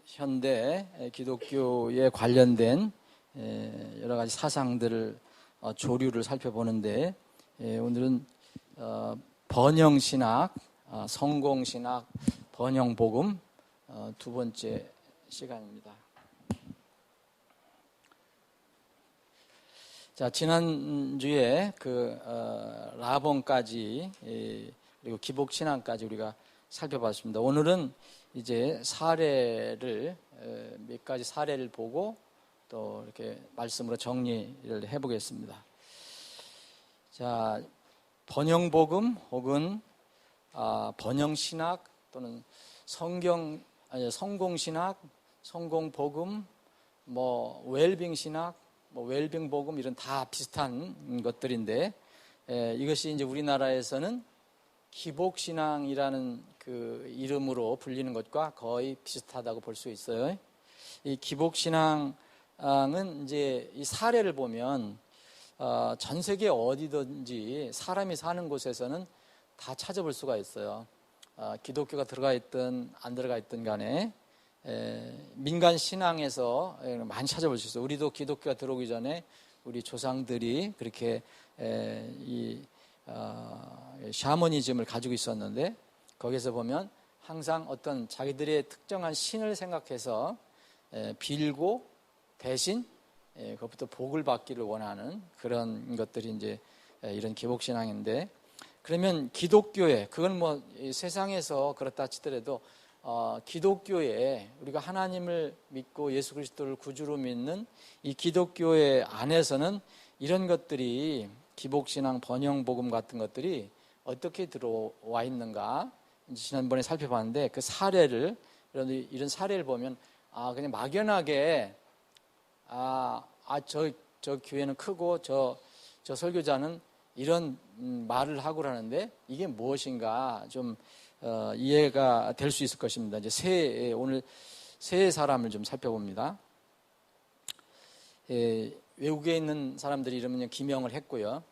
현대 기독교에 관련된 여러 가지 사상들을 조류를 살펴보는데, 오늘은 번영신학, 성공신학, 번영복음 두 번째 시간입니다. 자, 지난주에 라본까지 그리고 기복신앙까지 우리가 살펴봤습니다. 오늘은 이제 사례를 몇 가지 사례를 보고 또 이렇게 말씀으로 정리를 해보겠습니다. 자, 번영복음 혹은 번영신학 또는 성공신학, 성공복음, 웰빙신학, 웰빙복음 이런 다 비슷한 것들인데, 이것이 이제 우리나라에서는 기복신앙이라는 그 이름으로 불리는 것과 거의 비슷하다고 볼 수 있어요. 이 기복신앙은 이제 이 사례를 보면 전 세계 어디든지 사람이 사는 곳에서는 다 찾아볼 수가 있어요. 기독교가 들어가 있든 안 들어가 있든 간에 민간 신앙에서 많이 찾아볼 수 있어요. 우리도 기독교가 들어오기 전에 우리 조상들이 그렇게 샤머니즘을 가지고 있었는데, 거기서 보면 항상 어떤 자기들의 특정한 신을 생각해서 빌고 대신 그것부터 복을 받기를 원하는 그런 것들이 이제 이런 기복신앙인데, 그러면 기독교에, 그건 세상에서 그렇다 치더라도 기독교에 우리가 하나님을 믿고 예수 그리스도를 구주로 믿는 이 기독교의 안에서는 이런 것들이 기복신앙, 번영복음 같은 것들이 어떻게 들어와 있는가 지난번에 살펴봤는데, 그 사례를 이런 사례를 보면 그냥 막연하게 저 교회는 크고 저 설교자는 이런 말을 하고 그러는데 이게 무엇인가 좀 이해가 될 수 있을 것입니다. 이제 오늘 세 사람을 좀 살펴봅니다. 외국에 있는 사람들이 이름은 기명을 했고요.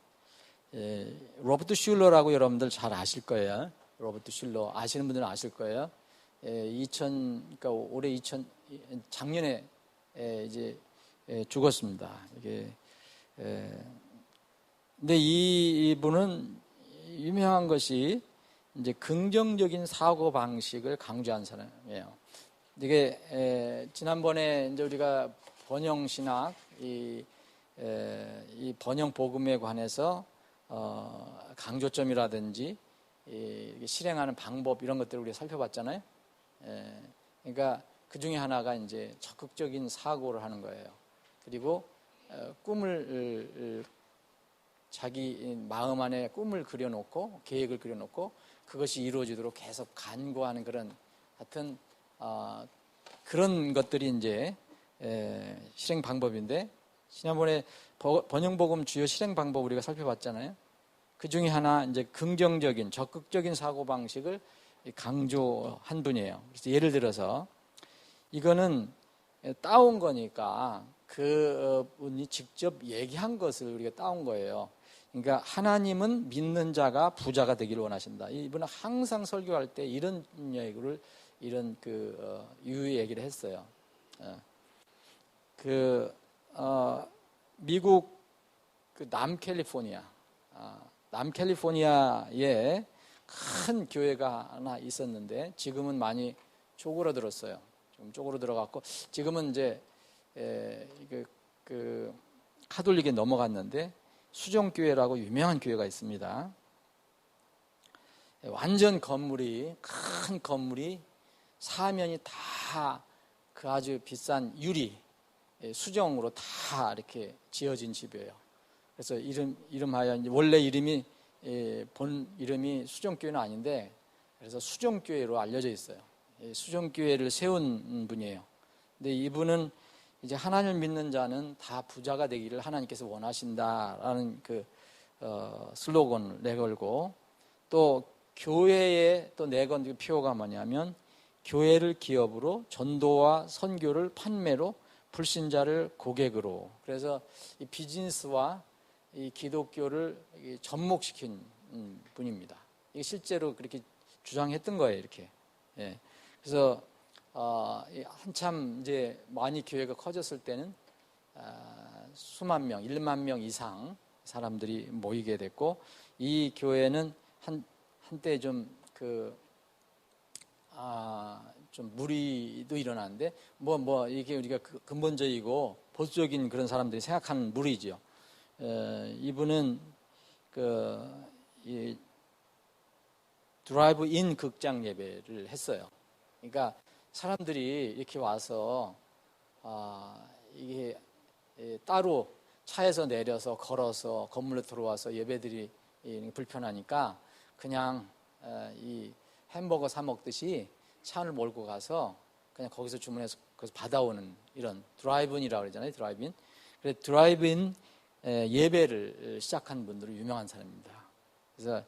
로버트 슐러라고 여러분들 잘 아실 거예요. 로버트 슐러 아시는 분들은 아실 거예요. 그러니까 올해 작년에 이제 죽었습니다. 근데 이분은 유명한 것이 이제 긍정적인 사고 방식을 강조한 사람이에요. 이게 지난번에 이제 우리가 번영신학, 이 번영 복음에 관해서 강조점이라든지 실행하는 방법 이런 것들을 우리가 살펴봤잖아요. 그러니까 그 중에 하나가 이제 적극적인 사고를 하는 거예요. 그리고 꿈을 자기 마음 안에 꿈을 그려놓고 계획을 그려놓고 그것이 이루어지도록 계속 간구하는 그런 하여튼 그런 것들이 이제 실행 방법인데, 지난번에 번영복음 주요 실행 방법 우리가 살펴봤잖아요. 그 중에 하나 이제 긍정적인 적극적인 사고 방식을 강조한 분이에요. 그래서 예를 들어서 이거는 따온 거니까 그 분이 직접 얘기한 것을 우리가 따온 거예요. 그러니까 하나님은 믿는 자가 부자가 되기를 원하신다. 이분은 항상 설교할 때 이런 얘기를 유의 얘기를 했어요. 미국 남캘리포니아에 큰 교회가 하나 있었는데 지금은 많이 쪼그러들었어요. 좀 쪼그러들어갖고 지금은 이제 카톨릭에 넘어갔는데 수정교회라고 유명한 교회가 있습니다. 완전 큰 건물이 사면이 다 그 아주 비싼 유리 수정으로 다 이렇게 지어진 집이에요. 그래서 이름하여 원래 본 이름이 수정교회는 아닌데, 그래서 수정교회로 알려져 있어요. 수정교회를 세운 분이에요. 근데 이분은 이제 하나님을 믿는 자는 다 부자가 되기를 하나님께서 원하신다라는 슬로건을 내걸고, 또 교회에 또 내건 표어가 뭐냐면 교회를 기업으로, 전도와 선교를 판매로, 불신자를 고객으로. 그래서 이 비즈니스와 이 기독교를 접목시킨 분입니다. 이게 실제로 그렇게 주장했던 거예요, 이렇게. 그래서 한참 이제 많이 교회가 커졌을 때는 수만 명, 1만 명 이상 사람들이 모이게 됐고, 이 교회는 한때 좀 좀 무리도 일어나는데, 이게 우리가 근본적이고 보수적인 그런 사람들이 생각하는 무리죠. 이분은 이 드라이브-인 극장 예배를 했어요. 그러니까 사람들이 이렇게 와서 이게 따로 차에서 내려서 걸어서 건물로 들어와서 예배들이 불편하니까 그냥 이 햄버거 사 먹듯이 차를 몰고 가서 그냥 거기서 주문해서 거기서 받아오는 이런 드라이브인이라고 그러잖아요. 드라이브인. 그래서 드라이브인 예배를 시작한 분들은 유명한 사람입니다. 그래서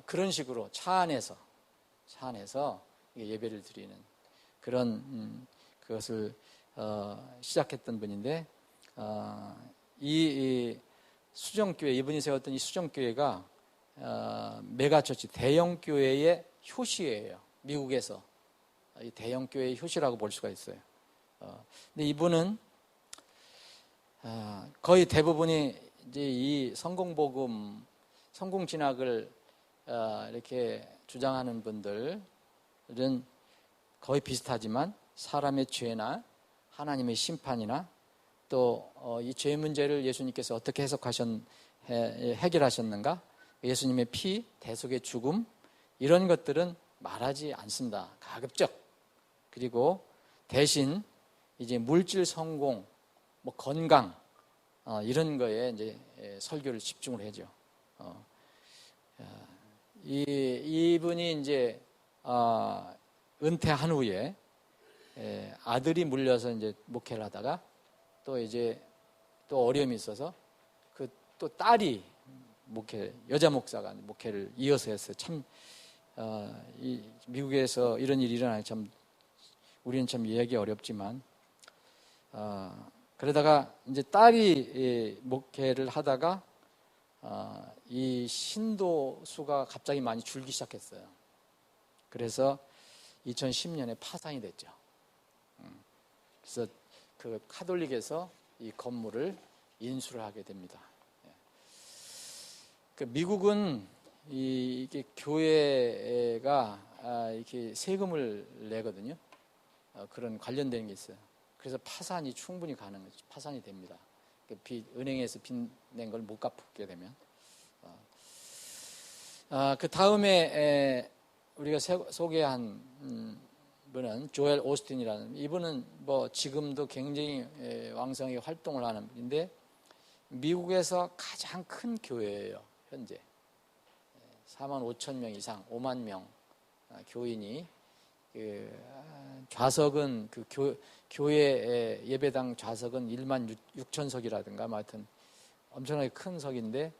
그런 식으로 차 안에서 예배를 드리는 그런 그것을 시작했던 분인데, 이 수정교회, 이분이 세웠던 이 수정교회가 메가처치 대형교회의 효시예요. 미국에서 이 대형교회의 효시라고 볼 수가 있어요. 근데 이분은 거의 대부분이 이제 이 성공복음, 성공진학을 이렇게 주장하는 분들은 거의 비슷하지만 사람의 죄나 하나님의 심판이나 또 이 죄 문제를 예수님께서 어떻게 해결하셨는가, 예수님의 피, 대속의 죽음, 이런 것들은 말하지 않습니다. 가급적. 그리고 대신 이제 물질 성공, 건강, 이런 거에 이제 설교를 집중을 하죠. 이분이 이제 은퇴한 후에 아들이 물려서 이제 목회를 하다가 또 어려움이 있어서 또 딸이 여자 목사가 목회를 이어서 했어요. 참 이 미국에서 이런 일이 일어나니 참 우리는 참 이해하기 어렵지만, 그러다가 이제 딸이 목회를 하다가 이 신도 수가 갑자기 많이 줄기 시작했어요. 그래서 2010년에 파산이 됐죠. 그래서 그 카톨릭에서 이 건물을 인수를 하게 됩니다. 미국은 이게 교회가 이렇게 세금을 내거든요. 그런 관련된 게 있어요. 그래서 파산이 충분히 가능해요. 파산이 됩니다. 은행에서 빚 낸 걸 못 갚게 되면. 그 다음에 우리가 소개한 분은 조엘 오스틴이라는, 이분은 지금도 굉장히 왕성하게 활동을 하는 분인데, 미국에서 가장 큰 교회예요. 현재 4만 5천 명 이상, 5만 명 교인이, 좌석은 교회 예배당 좌석은 1만 6천 석이라든가, 하여튼 엄청나게 큰 석인데,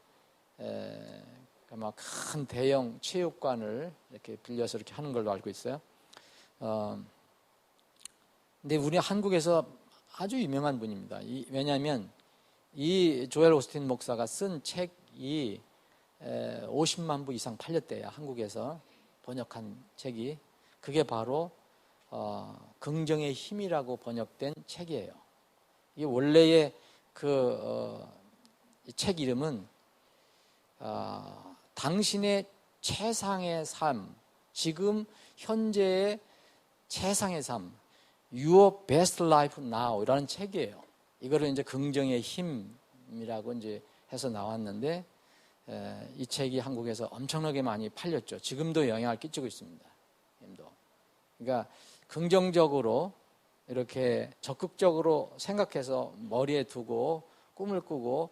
아마 큰 대형 체육관을 이렇게 빌려서 이렇게 하는 걸로 알고 있어요. 근데 우리 한국에서 아주 유명한 분입니다. 왜냐하면 이 조엘 오스틴 목사가 쓴 책이 50만 부 이상 팔렸대요. 한국에서 번역한 책이. 그게 바로 긍정의 힘이라고 번역된 책이에요. 이 원래의 이 책 이름은 당신의 최상의 삶, 지금 현재의 최상의 삶, Your Best Life Now 이라는 책이에요. 이거를 이제 긍정의 힘이라고 이제 해서 나왔는데, 이 책이 한국에서 엄청나게 많이 팔렸죠. 지금도 영향을 끼치고 있습니다. 그러니까 긍정적으로 이렇게 적극적으로 생각해서 머리에 두고 꿈을 꾸고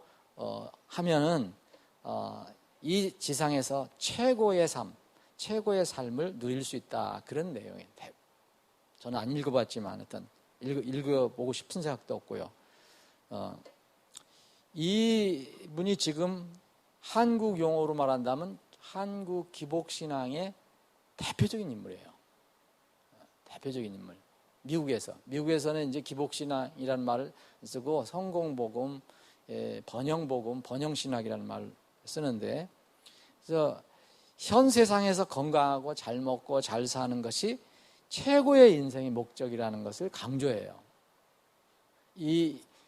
하면은 이 지상에서 최고의 삶을 누릴 수 있다. 그런 내용이에요. 저는 안 읽어봤지만 일단 읽어보고 싶은 생각도 없고요. 이분이 지금 한국 용어로 말한다면 한국 기복신앙의 대표적인 인물이에요. 대표적인 인물. 미국에서는 이제 기복신앙이라는 말을 쓰고 성공복음, 번영복음, 번영신학이라는 말을 쓰는데, 그래서 현 세상에서 건강하고 잘 먹고 잘 사는 것이 최고의 인생의 목적이라는 것을 강조해요.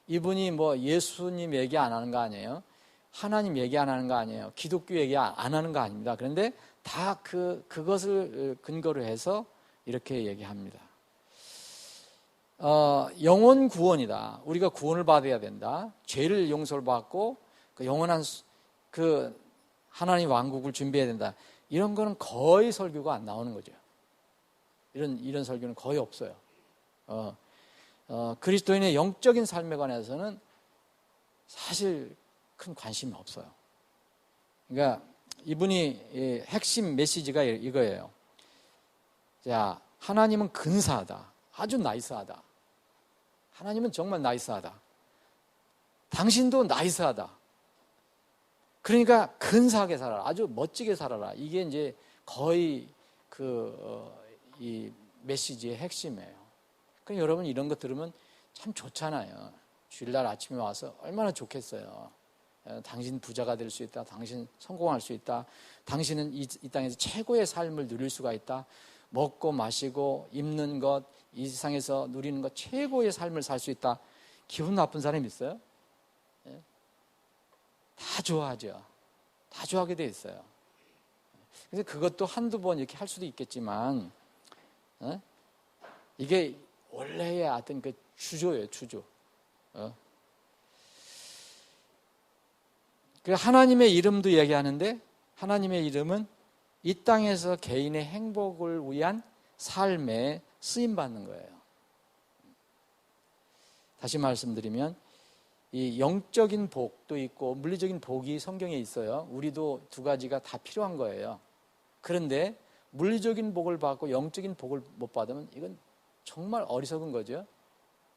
이분이 뭐 예수님 얘기 안 하는 거 아니에요? 하나님 얘기 안 하는 거 아니에요? 기독교 얘기 안 하는 거 아닙니다. 그런데 다 그것을 근거로 해서 이렇게 얘기합니다. 영혼 구원이다. 우리가 구원을 받아야 된다. 죄를 용서를 받고 그 영원한 그 하나님 왕국을 준비해야 된다. 이런 거는 거의 설교가 안 나오는 거죠. 이런 설교는 거의 없어요. 그리스도인의 영적인 삶에 관해서는 사실 큰 관심이 없어요. 그러니까 이분이 핵심 메시지가 이거예요. 자, 하나님은 근사하다. 아주 나이스하다. 하나님은 정말 나이스하다. 당신도 나이스하다. 그러니까 근사하게 살아라. 아주 멋지게 살아라. 이게 이제 거의 이 메시지의 핵심이에요. 그럼 여러분 이런 거 들으면 참 좋잖아요. 주일날 아침에 와서 얼마나 좋겠어요. 당신 부자가 될 수 있다. 당신 성공할 수 있다. 당신은 이 땅에서 최고의 삶을 누릴 수가 있다. 먹고 마시고 입는 것, 이 세상에서 누리는 것 최고의 삶을 살 수 있다. 기분 나쁜 사람이 있어요? 다 좋아하죠. 다 좋아하게 돼 있어요. 그래서 그것도 한두 번 이렇게 할 수도 있겠지만 이게 원래의 어떤 그 주조예요. 주조. 그 하나님의 이름도 얘기하는데 하나님의 이름은 이 땅에서 개인의 행복을 위한 삶에 쓰임받는 거예요. 다시 말씀드리면 이 영적인 복도 있고 물리적인 복이 성경에 있어요. 우리도 두 가지가 다 필요한 거예요. 그런데 물리적인 복을 받고 영적인 복을 못 받으면 이건 정말 어리석은 거죠.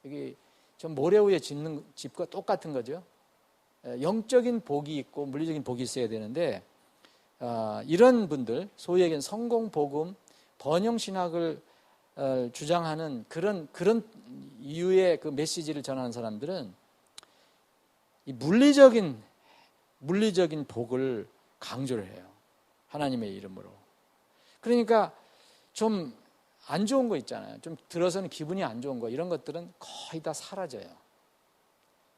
이게 좀 모래 위에 짓는 집과 똑같은 거죠. 영적인 복이 있고 물리적인 복이 있어야 되는데 이런 분들, 소위 얘기하는 성공복음, 번영신학을 주장하는 그런 이유의 그 메시지를 전하는 사람들은 이 물리적인 복을 강조를 해요. 하나님의 이름으로. 그러니까 좀 안 좋은 거 있잖아요. 좀 들어서는 기분이 안 좋은 거, 이런 것들은 거의 다 사라져요.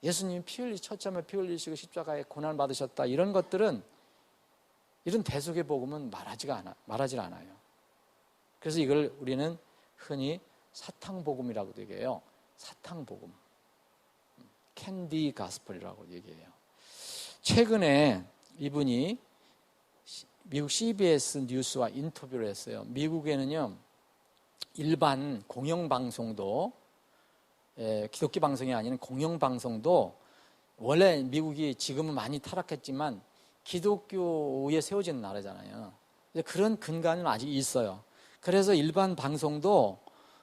예수님이 처참하게 피 흘리시고 십자가에 고난을 받으셨다, 이런 것들은 이런 대속의 복음은 말하질 않아요. 그래서 이걸 우리는 흔히 사탕복음이라고도 얘기해요. 사탕복음. 캔디 가스펠이라고 얘기해요. 최근에 이분이 미국 CBS 뉴스와 인터뷰를 했어요. 미국에는요, 일반 공영방송도, 기독교 방송이 아닌 공영방송도 원래 미국이 지금은 많이 타락했지만 기독교에 세워진 나라잖아요. 그런 근간은 아직 있어요. 그래서 일반 방송도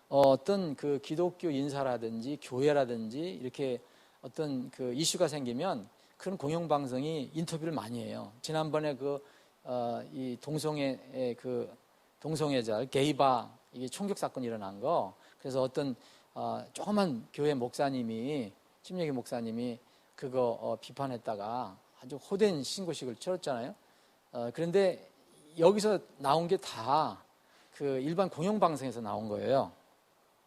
어떤 그 기독교 인사라든지 교회라든지 이렇게 어떤 그 이슈가 생기면 그런 공영방송이 인터뷰를 많이 해요. 지난번에 이 동성애자 게이바 이게 총격 사건이 일어난 거, 그래서 어떤 조그만 교회 목사님이, 침례교 목사님이 그거 비판했다가 아주 호된 신고식을 치렀잖아요. 그런데 여기서 나온 게 다 그 일반 공영방송에서 나온 거예요.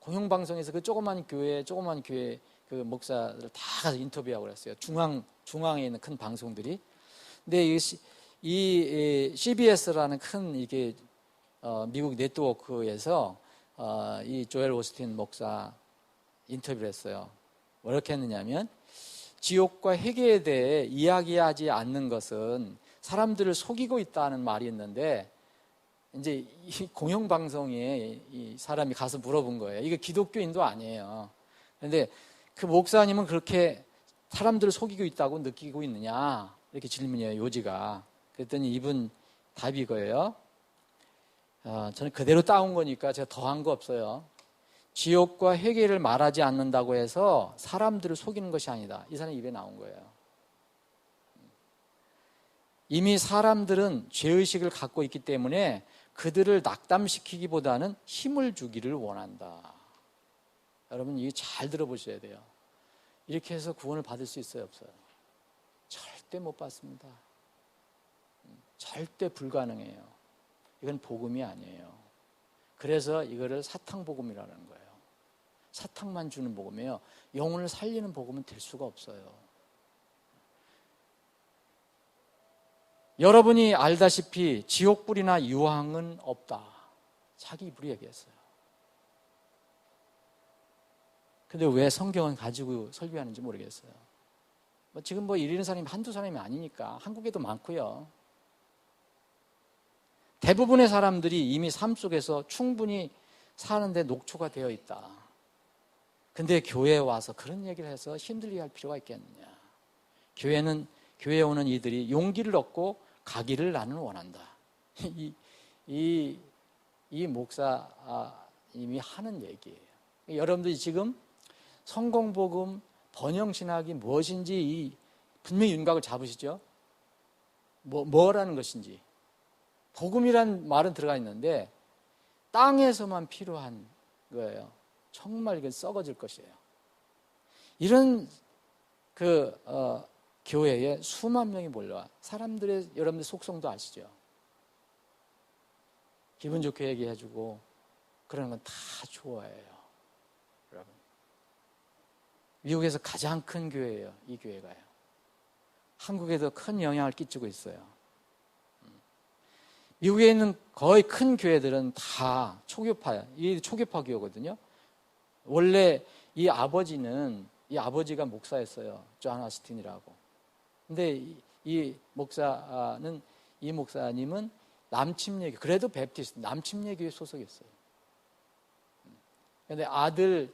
공영방송에서 그 조그만 교회 그 목사들 다 가서 인터뷰하고 그랬어요. 중앙에 있는 큰 방송들이. 근데 이 CBS라는 큰 이게 미국 네트워크에서 이 조엘 오스틴 목사 인터뷰를 했어요. 어떻게 했느냐면, 지옥과 회개에 대해 이야기하지 않는 것은 사람들을 속이고 있다는 말이 있는데, 이제 이 공영방송에 이 사람이 가서 물어본 거예요. 이게 기독교인도 아니에요. 그런데 그 목사님은 그렇게 사람들을 속이고 있다고 느끼고 있느냐, 이렇게 질문이에요, 요지가. 그랬더니 이분 답이 이거예요. 저는 그대로 따온 거니까 제가 더한 거 없어요. 지옥과 회개를 말하지 않는다고 해서 사람들을 속이는 것이 아니다. 이 사람 입에 나온 거예요. 이미 사람들은 죄의식을 갖고 있기 때문에 그들을 낙담시키기보다는 힘을 주기를 원한다. 여러분, 이게 잘 들어보셔야 돼요. 이렇게 해서 구원을 받을 수 있어요, 없어요? 절대 못 받습니다. 절대 불가능해요. 이건 복음이 아니에요. 그래서 이거를 사탕복음이라는 거예요. 사탕만 주는 복음이에요. 영혼을 살리는 복음은 될 수가 없어요. 여러분이 알다시피 지옥불이나 유황은 없다. 자기 입으로 얘기했어요. 근데 왜 성경은 가지고 설교하는지 모르겠어요. 지금 이러는 사람이 한두 사람이 아니니까. 한국에도 많고요. 대부분의 사람들이 이미 삶 속에서 충분히 사는데 녹초가 되어 있다. 근데 교회에 와서 그런 얘기를 해서 힘들게 할 필요가 있겠느냐. 교회에 오는 이들이 용기를 얻고 가기를 나는 원한다. 이 목사님이 하는 얘기예요. 여러분들이 지금 성공복음, 번영신학이 무엇인지 분명히 윤곽을 잡으시죠? 뭐라는 것인지. 복음이란 말은 들어가 있는데 땅에서만 필요한 거예요. 정말 이게 썩어질 것이에요. 이런 교회에 수만 명이 몰려와. 사람들의, 여러분들 속성도 아시죠? 기분 좋게 얘기해주고 그러는 건 다 좋아해요. 여러분. 미국에서 가장 큰 교회예요. 이 교회가요. 한국에도 큰 영향을 끼치고 있어요. 미국에 있는 거의 큰 교회들은 다 초교파예요. 이게 초교파 교회거든요. 원래 이 아버지가 목사였어요. 존 오스틴이라고. 근데 이 목사님은 남침례교, 그래도 베프티스트, 남침례교회 소속이었어요. 근데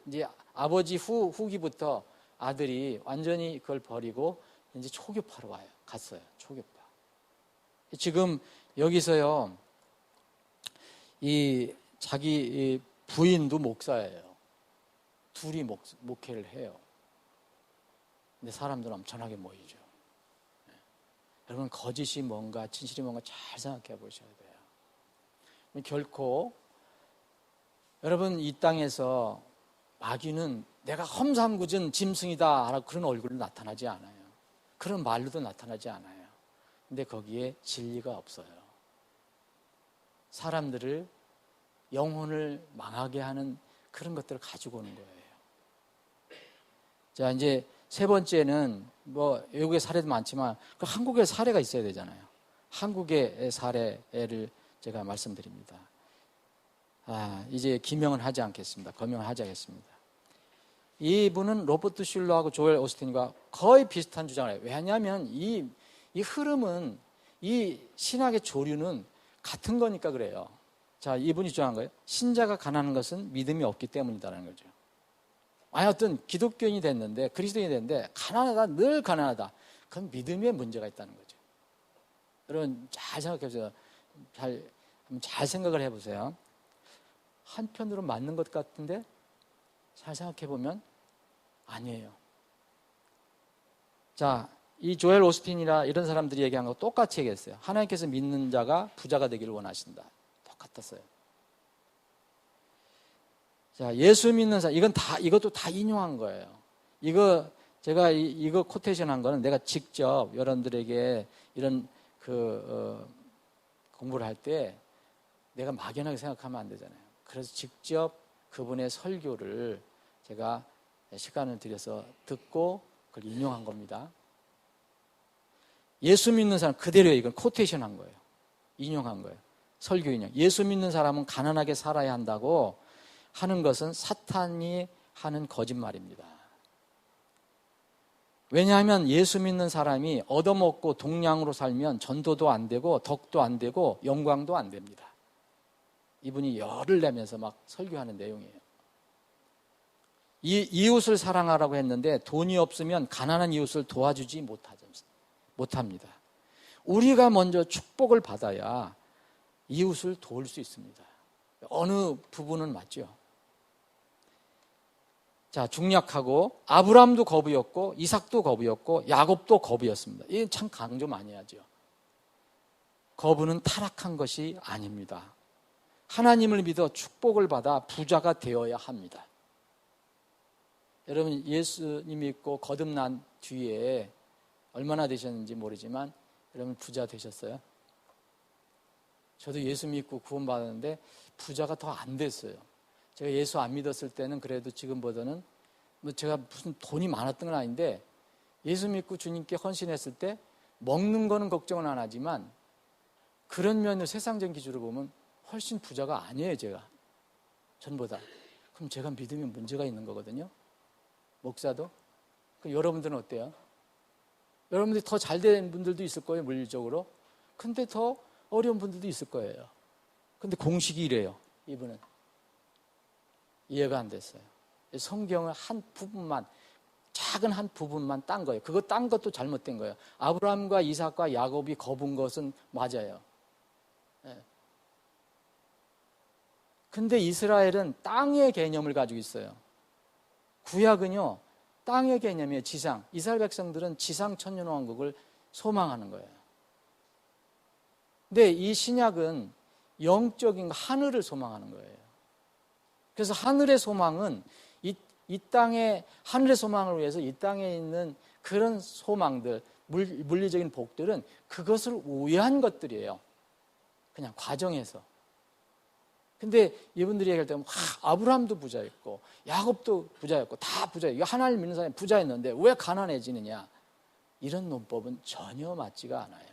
이제 아버지 후기부터 아들이 완전히 그걸 버리고 이제 초교파로 갔어요. 초교파. 지금 여기서요, 자기 부인도 목사예요. 둘이 목회를 해요. 근데 사람들 엄청나게 모이죠. 여러분, 거짓이 뭔가 진실이 뭔가 잘 생각해 보셔야 돼요. 결코 여러분, 이 땅에서 마귀는 내가 험상궂은 짐승이다 라고 그런 얼굴로 나타나지 않아요. 그런 말로도 나타나지 않아요. 근데 거기에 진리가 없어요. 사람들을, 영혼을 망하게 하는 그런 것들을 가지고 오는 거예요. 자, 이제 세 번째는 외국의 사례도 많지만 한국의 사례가 있어야 되잖아요. 한국의 사례를 제가 말씀드립니다. 이제 기명은 하지 않겠습니다. 거명을 하지 않겠습니다. 이분은 로버트 슐러하고 조엘 오스틴과 거의 비슷한 주장을 해요. 왜냐하면 이 흐름은, 이 신학의 조류는 같은 거니까 그래요. 자, 이분이 주장한 거예요. 신자가 가난한 것은 믿음이 없기 때문이다라는 거죠. 어떤 기독교인이 됐는데, 그리스도인이 됐는데 가난하다, 늘 가난하다. 그건 믿음에 문제가 있다는 거죠. 여러분 잘 생각해 보세요. 잘 생각을 해보세요. 한편으로 맞는 것 같은데 잘 생각해 보면 아니에요. 자, 이 조엘 오스틴이나 이런 사람들이 얘기한 거 똑같이 얘기했어요. 하나님께서 믿는 자가 부자가 되기를 원하신다. 똑같았어요. 자, 예수 믿는 사람, 이것도 다 인용한 거예요. 제가 이거 코테이션 한 거는 내가 직접 여러분들에게 이런 공부를 할 때 내가 막연하게 생각하면 안 되잖아요. 그래서 직접 그분의 설교를 제가 시간을 들여서 듣고 그걸 인용한 겁니다. 예수 믿는 사람 그대로 이건 코테이션 한 거예요. 인용한 거예요. 설교 인용. 예수 믿는 사람은 가난하게 살아야 한다고 하는 것은 사탄이 하는 거짓말입니다. 왜냐하면 예수 믿는 사람이 얻어먹고 동량으로 살면 전도도 안 되고 덕도 안 되고 영광도 안 됩니다. 이분이 열을 내면서 막 설교하는 내용이에요. 이웃을 사랑하라고 했는데 돈이 없으면 가난한 이웃을 도와주지 못합니다. 우리가 먼저 축복을 받아야 이웃을 도울 수 있습니다. 어느 부분은 맞죠? 자, 중약하고 아브라함도 거부였고 이삭도 거부였고 야곱도 거부였습니다. 이게 참 강조 많이 하죠. 거부는 타락한 것이 아닙니다. 하나님을 믿어 축복을 받아 부자가 되어야 합니다. 여러분, 예수님 믿고 거듭난 뒤에 얼마나 되셨는지 모르지만 여러분 부자 되셨어요? 저도 예수 믿고 구원받았는데 부자가 더 안 됐어요. 제가 예수 안 믿었을 때는 그래도 지금보다는 뭐 제가 무슨 돈이 많았던 건 아닌데 예수 믿고 주님께 헌신했을 때 먹는 거는 걱정은 안 하지만 그런 면을 세상적인 기준으로 보면 훨씬 부자가 아니에요, 제가. 전보다. 그럼 제가 믿으면 문제가 있는 거거든요. 목사도. 그럼 여러분들은 어때요? 여러분들이 더 잘된 분들도 있을 거예요, 물리적으로. 근데 더 어려운 분들도 있을 거예요. 근데 공식이 이래요, 이분은. 이해가 안 됐어요. 성경을 한 부분만, 작은 한 부분만 딴 거예요. 그거 딴 것도 잘못된 거예요. 아브라함과 이삭과 야곱이 거둔 것은 맞아요. 네. 근데 이스라엘은 땅의 개념을 가지고 있어요. 구약은요, 땅의 개념이에요, 지상. 이스라엘 백성들은 지상 천년왕국을 소망하는 거예요. 근데 이 신약은 영적인 하늘을 소망하는 거예요. 그래서 하늘의 소망은 이 땅의 하늘의 소망을 위해서 이 땅에 있는 그런 소망들, 물리적인 복들은 그것을 우회한 것들이에요. 그냥 과정에서. 근데 이분들이 얘기할 때 아브라함도 부자였고 야곱도 부자였고 다 부자였고 하나님 믿는 사람이 부자였는데 왜 가난해지느냐, 이런 논법은 전혀 맞지가 않아요.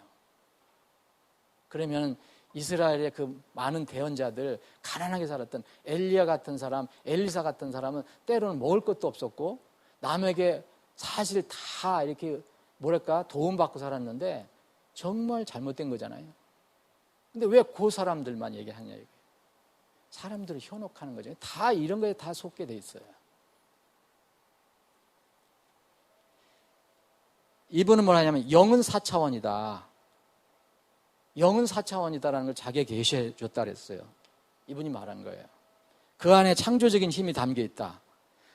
그러면 이스라엘의 그 많은 대언자들, 가난하게 살았던 엘리야 같은 사람, 엘리사 같은 사람은 때로는 먹을 것도 없었고 남에게 사실 다 이렇게 뭐랄까 도움받고 살았는데 정말 잘못된 거잖아요. 근데 왜 그 사람들만 얘기하냐 이거예요. 사람들을 현혹하는 거죠. 다 이런 거에 다 속게 돼 있어요. 이분은 뭘 하냐면 영은 4차원이다. 영은 4차원이다라는 걸 자기가 계시해 줬다 그랬어요. 이분이 말한 거예요. 그 안에 창조적인 힘이 담겨 있다.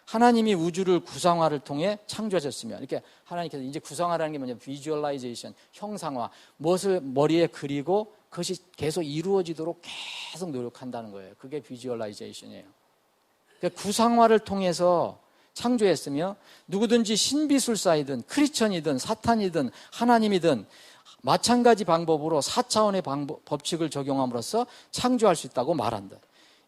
하나님이 우주를 구성화를 통해 창조하셨으며, 이렇게 하나님께서 이제 구성화라는 게 뭐냐면 비주얼라이제이션, 형상화, 무엇을 머리에 그리고 그것이 계속 이루어지도록 계속 노력한다는 거예요. 그게 비주얼라이제이션이에요. 그러니까 구성화를 통해서 창조했으며 누구든지 신비술사이든 크리스천이든 사탄이든 하나님이든 마찬가지 방법으로 4차원의 법칙을 적용함으로써 창조할 수 있다고 말한다.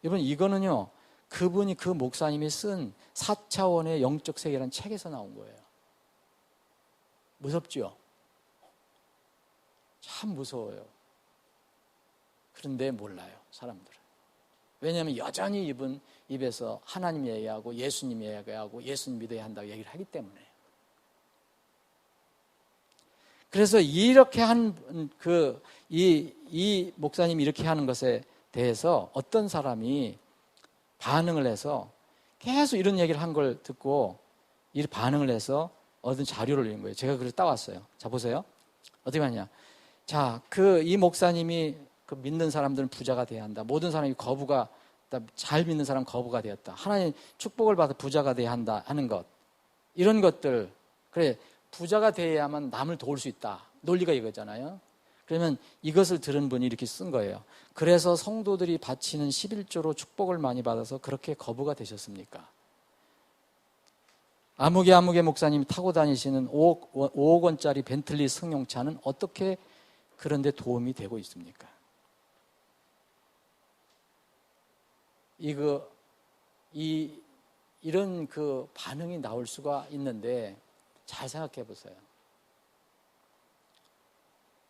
여러분, 이거는요, 그분이 그 목사님이 쓴 4차원의 영적 세계라는 책에서 나온 거예요. 무섭죠? 참 무서워요. 그런데 몰라요, 사람들은. 왜냐하면 여전히 이분 입에서 하나님 얘기하고 예수님 얘기하고 예수님 믿어야 한다고 얘기를 하기 때문에. 그래서 이렇게 이 목사님이 이렇게 하는 것에 대해서 어떤 사람이 반응을 해서 계속 이런 얘기를 한 걸 듣고 이 반응을 해서 얻은 자료를 읽은 거예요. 제가 그래서 따왔어요. 자, 보세요. 어떻게 하냐. 자, 이 목사님이 그 믿는 사람들은 부자가 돼야 한다. 모든 사람이 잘 믿는 사람 거부가 되었다. 하나님 축복을 받아 부자가 돼야 한다 하는 것. 이런 것들. 그래, 부자가 돼야만 남을 도울 수 있다. 논리가 이거잖아요. 그러면 이것을 들은 분이 이렇게 쓴 거예요. 그래서 성도들이 바치는 11조로 축복을 많이 받아서 그렇게 거부가 되셨습니까? 아무개 목사님이 타고 다니시는 5억 원짜리 벤틀리 승용차는 어떻게 그런 데 도움이 되고 있습니까? 이런 그 반응이 나올 수가 있는데 잘 생각해 보세요.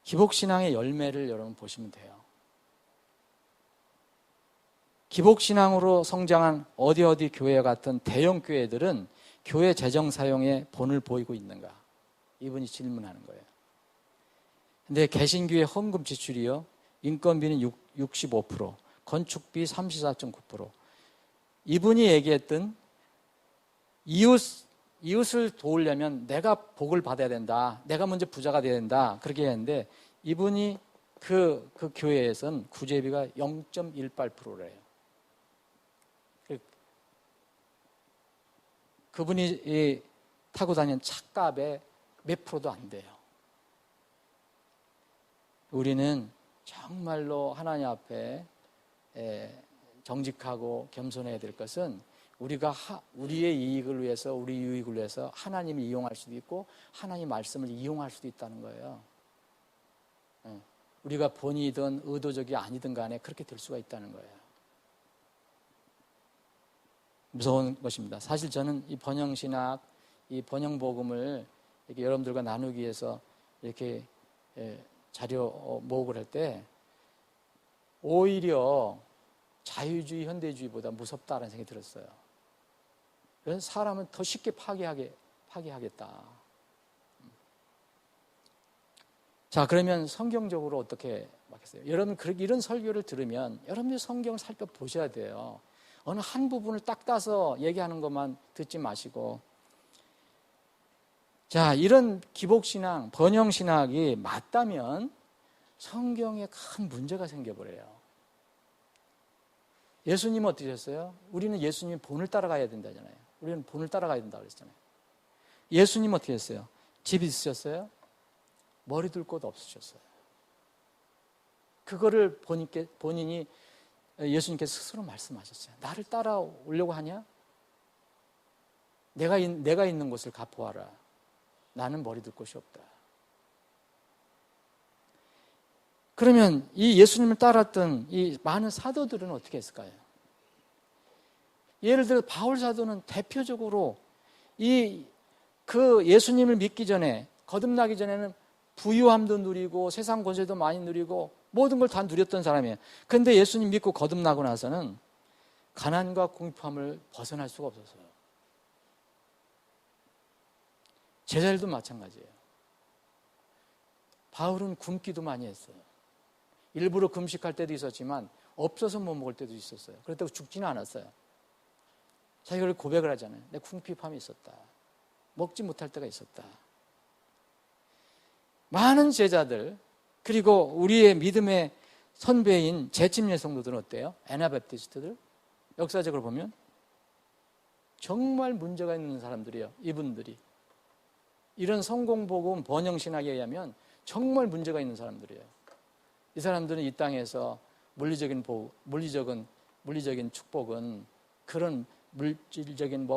기복신앙의 열매를 여러분 보시면 돼요. 기복신앙으로 성장한 어디 교회 같은 대형 교회들은 교회 재정 사용에 본을 보이고 있는가? 이분이 질문하는 거예요. 근데 개신교회 헌금 지출이요, 인건비는 65%, 건축비 34.9%. 이분이 얘기했던 이웃을 도우려면 내가 복을 받아야 된다. 내가 먼저 부자가 돼야 된다. 그렇게 했는데 이분이 그 교회에서는 구제비가 0.18%래요. 그분이 타고 다니는 차값의 몇 프로도 안 돼요. 우리는 정말로 하나님 앞에 정직하고 겸손해야 될 것은 우리가 우리의 이익을 위해서, 우리 유익을 위해서 하나님을 이용할 수도 있고 하나님 말씀을 이용할 수도 있다는 거예요. 우리가 본의든 의도적이 아니든 간에 그렇게 될 수가 있다는 거예요. 무서운 것입니다. 사실 저는 이 번영신학, 이 번영복음을 이렇게 여러분들과 나누기 위해서 이렇게 자료 모으고 할 때 오히려 자유주의, 현대주의보다 무섭다라는 생각이 들었어요. 그래서 사람은 더 쉽게 파괴하겠다. 자, 그러면 성경적으로 어떻게 맞겠어요? 여러분, 이런 설교를 들으면 여러분이 성경을 살펴보셔야 돼요. 어느 한 부분을 딱 따서 얘기하는 것만 듣지 마시고. 자, 이런 기복신앙, 번영신학이 맞다면 성경에 큰 문제가 생겨버려요. 예수님은 어떻게 하셨어요? 우리는 예수님의 본을 따라가야 된다잖아요. 우리는 본을 따라가야 된다고 그랬잖아요. 예수님은 어떻게 했어요? 집 있으셨어요? 머리 둘 곳 없으셨어요. 그거를 본인이 예수님께서 스스로 말씀하셨어요. 나를 따라오려고 하냐? 내가 있는 곳을 갚아와라. 나는 머리 둘 곳이 없다. 그러면 이 예수님을 따랐던 이 많은 사도들은 어떻게 했을까요? 예를 들어 바울 사도는 대표적으로 그 예수님을 믿기 전에, 거듭나기 전에는 부유함도 누리고 세상 권세도 많이 누리고 모든 걸 다 누렸던 사람이에요. 그런데 예수님 믿고 거듭나고 나서는 가난과 궁핍함을 벗어날 수가 없었어요. 제자들도 마찬가지예요. 바울은 굶기도 많이 했어요. 일부러 금식할 때도 있었지만 없어서 못 먹을 때도 있었어요. 그렇다고 죽지는 않았어요. 자기가 고백을 하잖아요. 내 궁핍함이 있었다. 먹지 못할 때가 있었다. 많은 제자들, 그리고 우리의 믿음의 선배인 재침례 성도들은 어때요? 애나바프티스트들? 역사적으로 보면 정말 문제가 있는 사람들이에요. 이분들이. 이런 성공복음 번영신학에 의하면 정말 문제가 있는 사람들이에요. 이 사람들은 이 땅에서 물리적인 축복은 그런 물질적인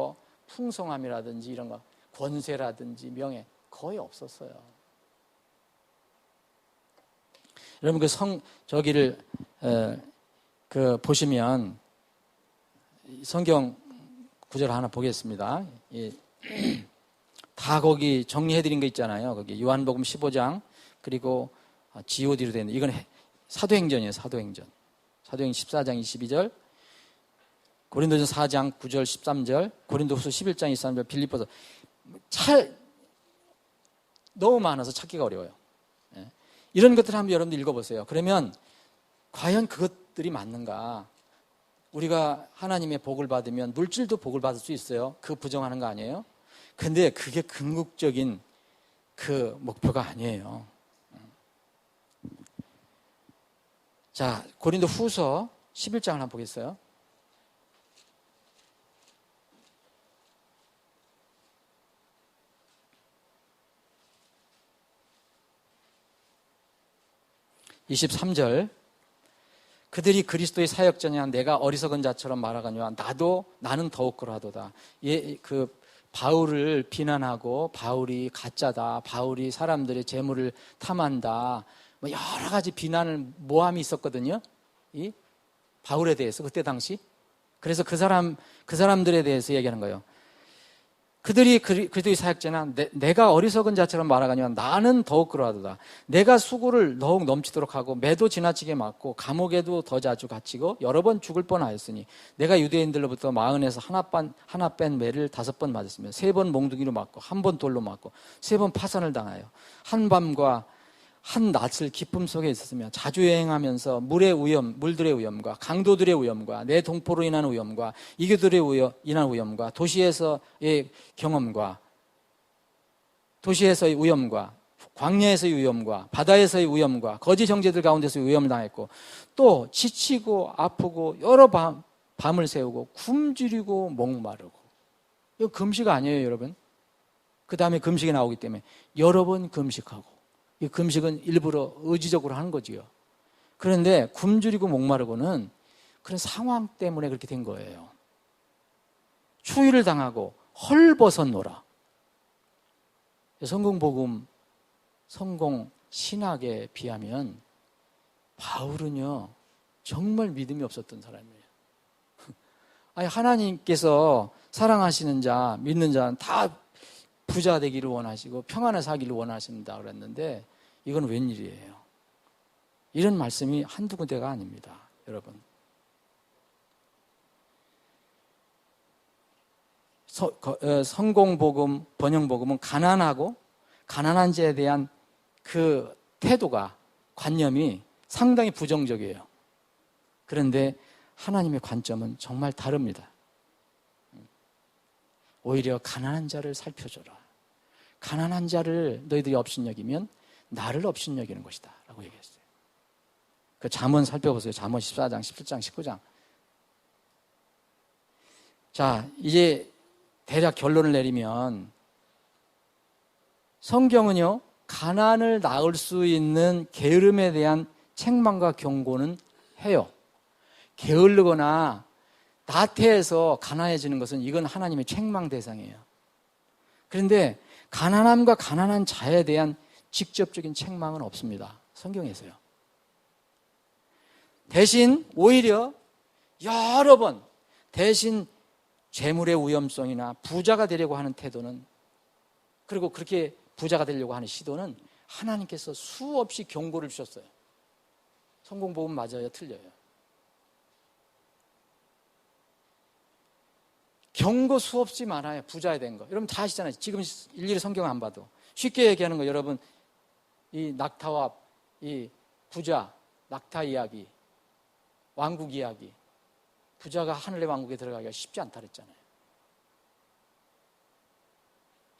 풍성함이라든지 이런 거, 권세라든지 명예 거의 없었어요. 여러분 보시면 성경 구절 하나 보겠습니다. 다 거기 정리해드린 거 있잖아요. 거기 요한복음 15장 그리고 GOD로 되어 있는 이건 사도행전이에요. 사도행전 14장 22절, 고린도전서 4장 9절 13절, 고린도후서 11장 23절, 빌립보서 너무 많아서 찾기가 어려워요. 이런 것들을 한번 여러분들 읽어보세요. 그러면 과연 그것들이 맞는가? 우리가 하나님의 복을 받으면 물질도 복을 받을 수 있어요. 그 부정하는 거 아니에요? 근데 그게 궁극적인 그 목표가 아니에요. 자, 고린도 후서 11장을 한번 보겠어요. (23절) 그들이 그리스도의 사역자냐 내가 어리석은 자처럼 말하거니와 나는 더욱 그러하도다. 바울을 비난하고 바울이 가짜다, 바울이 사람들의 재물을 탐한다, 여러 가지 비난을 모함이 있었거든요. 이 바울에 대해서 그때 당시. 그래서 그 사람들에 대해서 얘기하는 거예요. 그들이 그리스도의 사역자나 내가 어리석은 자처럼 말하거니와 나는 더욱 그러하도다. 내가 수고를 더욱 넘치도록 하고 매도 지나치게 맞고 감옥에도 더 자주 갇히고 여러 번 죽을 뻔하였으니 내가 유대인들로부터 마흔에서 하나 뺀 매를 5번 맞았으며 3번 몽둥이로 맞고 1번 돌로 맞고 3번 파산을 당하여 한밤과 한낮을 기쁨 속에 있었으며 자주 여행하면서 물들의 위험과 강도들의 위험과 내 동포로 인한 위험과 이교들의 인한 위험과 도시에서의 경험과 도시에서의 위험과 광야에서의 위험과 바다에서의 위험과 거짓 형제들 가운데서의 위험을 당했고 또 지치고 아프고 여러 밤을 새우고 굶주리고 목마르고. 이거 금식 아니에요, 여러분. 그 다음에 금식이 나오기 때문에 여러 번 금식하고. 이 금식은 일부러 의지적으로 하는 거지요. 그런데 굶주리고 목마르고는 그런 상황 때문에 그렇게 된 거예요. 추위를 당하고 헐벗었노라. 성공복음, 성공 신학에 비하면 바울은요 정말 믿음이 없었던 사람이에요. 아니, 하나님께서 사랑하시는 자, 믿는 자는 다 부자 되기를 원하시고 평안을 사기를 원하신다 그랬는데 이건 웬일이에요? 이런 말씀이 한두 군데가 아닙니다, 여러분. 성공복음, 번영복음은 가난하고 가난한 자에 대한 그 태도가, 관념이 상당히 부정적이에요. 그런데 하나님의 관점은 정말 다릅니다. 오히려 가난한 자를 살펴줘라. 가난한 자를 너희들이 업신여기면 나를 업신여기는 것이다 라고 얘기했어요. 그 잠언 살펴보세요. 잠언 14장, 17장, 19장. 자, 이제 대략 결론을 내리면 성경은요, 가난을 낳을 수 있는 게으름에 대한 책망과 경고는 해요. 게을르거나 나태해서 가난해지는 것은 이건 하나님의 책망 대상이에요. 그런데 가난함과 가난한 자에 대한 직접적인 책망은 없습니다, 성경에서요. 대신 오히려 여러 번 대신 재물의 위험성이나 부자가 되려고 하는 태도는, 그리고 그렇게 부자가 되려고 하는 시도는 하나님께서 수없이 경고를 주셨어요. 성공복음 맞아요, 틀려요? 경고 수없이 많아요. 부자에 대한 거 여러분 다 아시잖아요. 지금 일일이 성경 안 봐도 쉽게 얘기하는 거, 여러분 이 낙타와 이 부자, 낙타 이야기, 왕국 이야기, 부자가 하늘의 왕국에 들어가기가 쉽지 않다 그랬잖아요.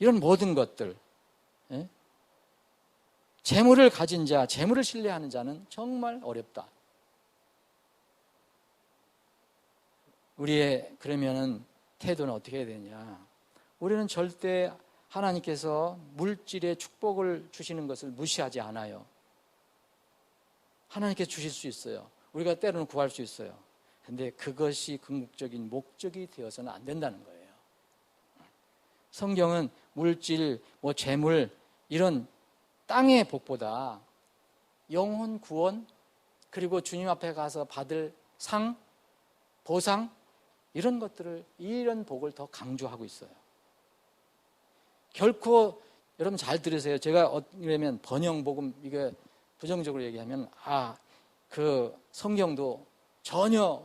이런 모든 것들, 예? 재물을 가진 자, 재물을 신뢰하는 자는 정말 어렵다. 우리의 그러면은 태도는 어떻게 해야 되냐? 우리는 절대 하나님께서 물질의 축복을 주시는 것을 무시하지 않아요. 하나님께서 주실 수 있어요. 우리가 때로는 구할 수 있어요. 근데 그것이 궁극적인 목적이 되어서는 안 된다는 거예요. 성경은 물질, 재물, 이런 땅의 복보다 영혼 구원, 그리고 주님 앞에 가서 받을 상, 보상, 이런 것들을, 이런 복을 더 강조하고 있어요. 결코, 여러분 잘 들으세요. 제가 그러면 번영복음, 이게 부정적으로 얘기하면, 그 성경도 전혀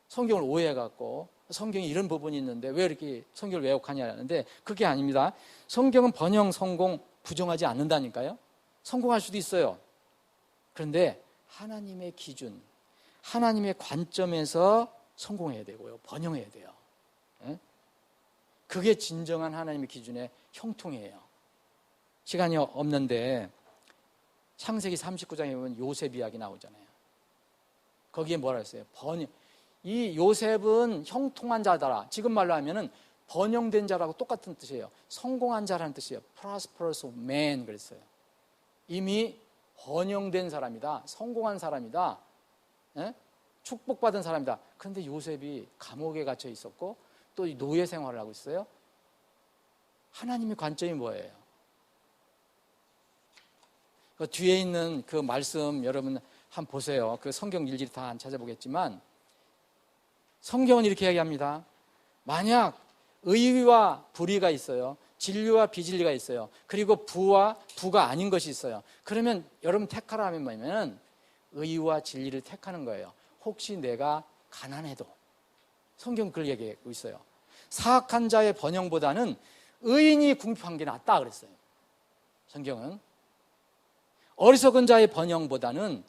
성경을 오해해갖고 성경에 이런 부분이 있는데 왜 이렇게 성경을 왜곡하냐는데, 그게 아닙니다. 성경은 번영, 성공 부정하지 않는다니까요. 성공할 수도 있어요. 그런데 하나님의 기준, 하나님의 관점에서 성공해야 되고요, 번영해야 돼요. 그게 진정한 하나님의 기준의 형통이에요. 시간이 없는데 창세기 39장에 보면 요셉 이야기 나오잖아요. 거기에 뭐라 했어요? 이 요셉은 형통한 자더라. 지금 말로 하면은 번영된 자라고 똑같은 뜻이에요. 성공한 자라는 뜻이에요. prosperous man 그랬어요. 이미 번영된 사람이다. 성공한 사람이다. 축복받은 사람이다. 그런데 요셉이 감옥에 갇혀 있었고 또 노예 생활을 하고 있어요. 하나님의 관점이 뭐예요? 그 뒤에 있는 그 말씀 여러분 한번 보세요. 그 성경 일일이 다 안 찾아보겠지만 성경은 이렇게 이야기합니다. 만약 의와 불의가 있어요. 진리와 비진리가 있어요. 그리고 부와 부가 아닌 것이 있어요. 그러면 여러분 택하라 하면 뭐냐면 의와 진리를 택하는 거예요. 혹시 내가 가난해도. 성경은 그걸 얘기하고 있어요. 사악한 자의 번영보다는 의인이 궁핍한 게 낫다 그랬어요. 성경은. 어리석은 자의 번영보다는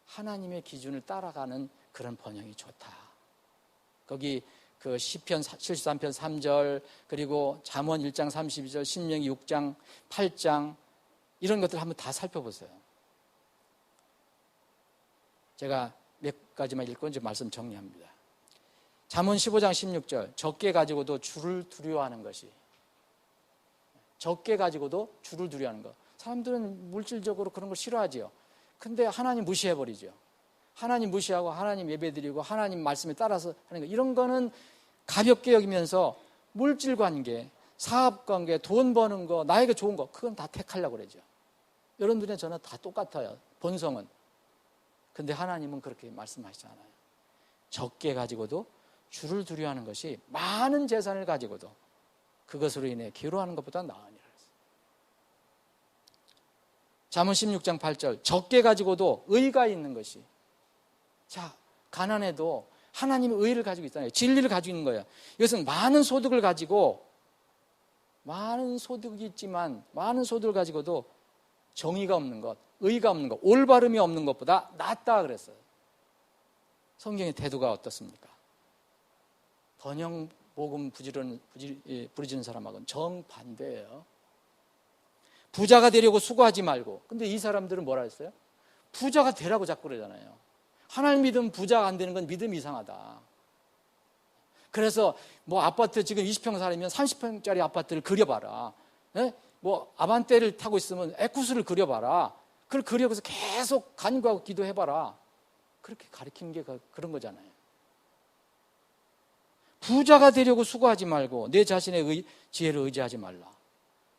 하나님의 기준을 따라가는 그런 번영이 좋다. 거기 그 시편 73편 3절, 그리고 잠언 1장 32절, 신명기 6장 8장, 이런 것들 한번 다 살펴보세요. 제가 몇 가지만 읽고 이제 말씀 정리합니다. 잠언 15장 16절, 적게 가지고도 주를 두려워하는 것이, 적게 가지고도 주를 두려워하는 것. 사람들은 물질적으로 그런 걸 싫어하지요. 근데 하나님 무시해버리죠. 하나님 무시하고 하나님 예배드리고 하나님 말씀에 따라서 하는 거, 이런 거는 가볍게 여기면서 물질 관계, 사업 관계, 돈 버는 거, 나에게 좋은 거, 그건 다 택하려고 그러죠. 여러분들이나 저는 다 똑같아요, 본성은. 근데 하나님은 그렇게 말씀하시지 않아요. 적게 가지고도 주를 두려워하는 것이 많은 재산을 가지고도 그것으로 인해 괴로워하는 것보다 나으니라. 잠언 16장 8절 적게 가지고도 의가 있는 것이, 자, 가난해도 하나님의 의를 가지고 있잖아요. 진리를 가지고 있는 거예요. 이것은 많은 소득을 가지고, 많은 소득이 있지만 많은 소득을 가지고도 정의가 없는 것, 의가 없는 것, 올바름이 없는 것보다 낫다 그랬어요. 성경의 태도가 어떻습니까? 번영 복음 부르짖는 사람하고는 정반대예요. 부자가 되려고 수고하지 말고. 근데 이 사람들은 뭐라 했어요? 부자가 되라고 자꾸 그러잖아요. 하나님 믿으면 부자가 안 되는 건 믿음이 이상하다. 그래서 뭐 아파트 지금 20평 살면 30평짜리 아파트를 그려봐라. 네? 뭐 아반떼를 타고 있으면 에쿠스를 그려봐라. 그걸 그려서 계속 간구하고 기도해봐라. 그렇게 가르치는 게 그런 거잖아요. 부자가 되려고 수고하지 말고 내 자신의 지혜를 의지하지 말라.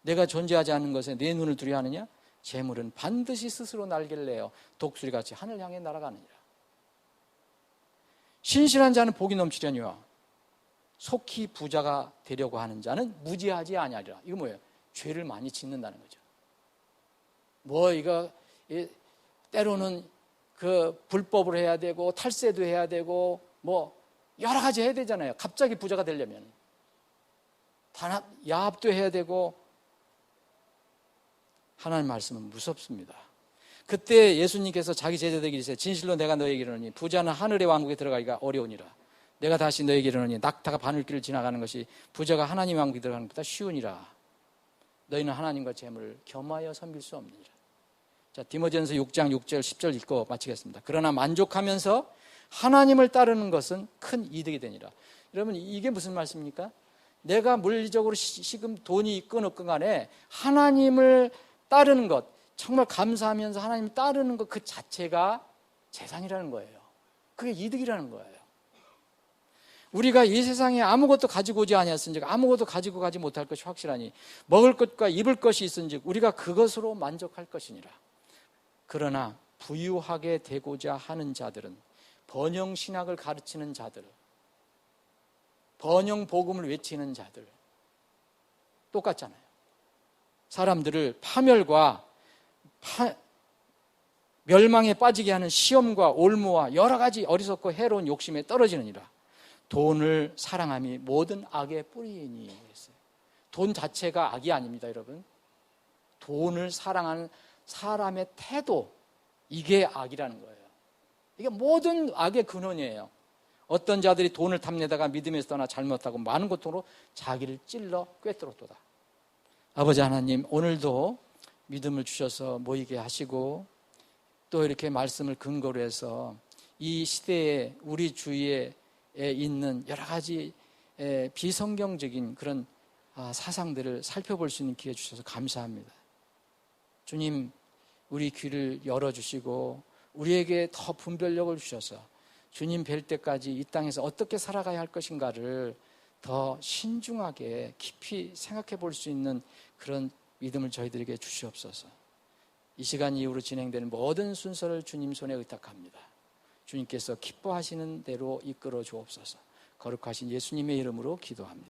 내가 존재하지 않는 것에 내 눈을 두려워하느냐? 재물은 반드시 스스로 날개를 내어 독수리같이 하늘 향해 날아가느니라. 신실한 자는 복이 넘치려니와 속히 부자가 되려고 하는 자는 무지하지 아니하리라. 이거 뭐예요? 죄를 많이 짓는다는 거죠. 뭐 이거 때로는 그 불법을 해야 되고 탈세도 해야 되고 뭐 여러 가지 해야 되잖아요. 갑자기 부자가 되려면 야합도 해야 되고. 하나님 말씀은 무섭습니다. 그때 예수님께서 자기 제자들에게 이르시되 진실로 내가 너에게 이르노니 부자는 하늘의 왕국에 들어가기가 어려우니라. 내가 다시 너에게 이르노니 낙타가 바늘길을 지나가는 것이 부자가 하나님의 왕국에 들어가는 것보다 쉬우니라. 너희는 하나님과 재물을 겸하여 섬길 수 없느니라. 자, 디모데전서 6장 6절 10절 읽고 마치겠습니다. 그러나 만족하면서 하나님을 따르는 것은 큰 이득이 되니라. 여러분, 이게 무슨 말씀입니까? 내가 물리적으로 지금 돈이 있건 없건 간에 하나님을 따르는 것, 정말 감사하면서 하나님을 따르는 것 그 자체가 재산이라는 거예요. 그게 이득이라는 거예요. 우리가 이 세상에 아무것도 가지고 오지 아니하였은즉 아무것도 가지고 가지 못할 것이 확실하니 먹을 것과 입을 것이 있은즉 우리가 그것으로 만족할 것이니라. 그러나 부유하게 되고자 하는 자들은 번영신학을 가르치는 자들, 번영복음을 외치는 자들 똑같잖아요. 사람들을 파멸과 멸망에 빠지게 하는 시험과 올무와 여러 가지 어리석고 해로운 욕심에 떨어지느니라. 돈을 사랑함이 모든 악의 뿌리이니. 그랬어요. 돈 자체가 악이 아닙니다, 여러분. 돈을 사랑하는 사람의 태도, 이게 악이라는 거예요. 이게 모든 악의 근원이에요. 어떤 자들이 돈을 탐내다가 믿음에서 떠나 잘못하고 많은 고통으로 자기를 찔러 꿰뚫었도다. 아버지 하나님, 오늘도 믿음을 주셔서 모이게 하시고 또 이렇게 말씀을 근거로 해서 이 시대에 우리 주위에 있는 여러 가지 비성경적인 그런 사상들을 살펴볼 수 있는 기회 주셔서 감사합니다. 주님, 우리 귀를 열어주시고 우리에게 더 분별력을 주셔서 주님 뵐 때까지 이 땅에서 어떻게 살아가야 할 것인가를 더 신중하게 깊이 생각해 볼 수 있는 그런 믿음을 저희들에게 주시옵소서. 이 시간 이후로 진행되는 모든 순서를 주님 손에 의탁합니다. 주님께서 기뻐하시는 대로 이끌어 주옵소서. 거룩하신 예수님의 이름으로 기도합니다.